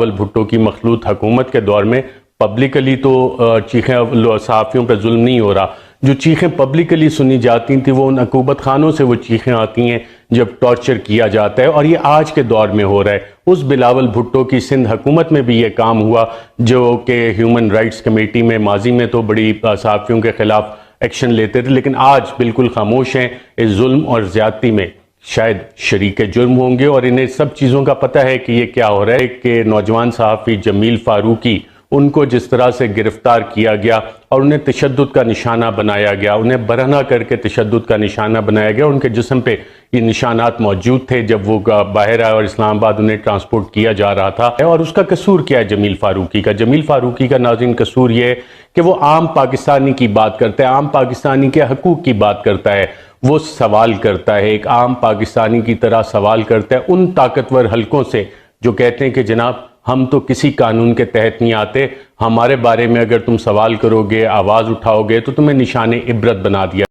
بھٹو کی مخلوط حکومت کے دور میں پبلکلی تو چیخیں صحافیوں پہ ظلم نہیں ہو رہا، جو چیخیں پبلکلی سنی جاتی تھیں وہ ان عقوبت خانوں سے وہ چیخیں آتی ہیں جب ٹارچر کیا جاتا ہے، اور یہ آج کے دور میں ہو رہا ہے۔ اس بلاول بھٹو کی سندھ حکومت میں بھی یہ کام ہوا، جو کہ ہیومن رائٹس کمیٹی میں ماضی میں تو بڑی صحافیوں کے خلاف ایکشن لیتے تھے، لیکن آج بالکل خاموش ہیں اس ظلم اور زیادتی میں۔ شاید شریک جرم ہوں گے اور انہیں سب چیزوں کا پتہ ہے کہ یہ کیا ہو رہا ہے، کہ نوجوان صحافی جمیل فاروقی، ان کو جس طرح سے گرفتار کیا گیا اور انہیں تشدد کا نشانہ بنایا گیا، انہیں برہنہ کر کے تشدد کا نشانہ بنایا گیا، ان کے جسم پہ یہ نشانات موجود تھے جب وہ باہر آئے اور اسلام آباد انہیں ٹرانسپورٹ کیا جا رہا تھا۔ اور اس کا قصور کیا ہے جمیل فاروقی کا؟ جمیل فاروقی کا ناظرین قصور یہ ہے کہ وہ عام پاکستانی کی بات کرتا ہے، عام پاکستانی کے حقوق کی بات کرتا ہے، وہ سوال کرتا ہے، ایک عام پاکستانی کی طرح سوال کرتا ہے ان طاقتور حلقوں سے جو کہتے ہیں کہ جناب ہم تو کسی قانون کے تحت نہیں آتے، ہمارے بارے میں اگر تم سوال کرو گے، آواز اٹھاؤ گے تو تمہیں نشان عبرت بنا دیا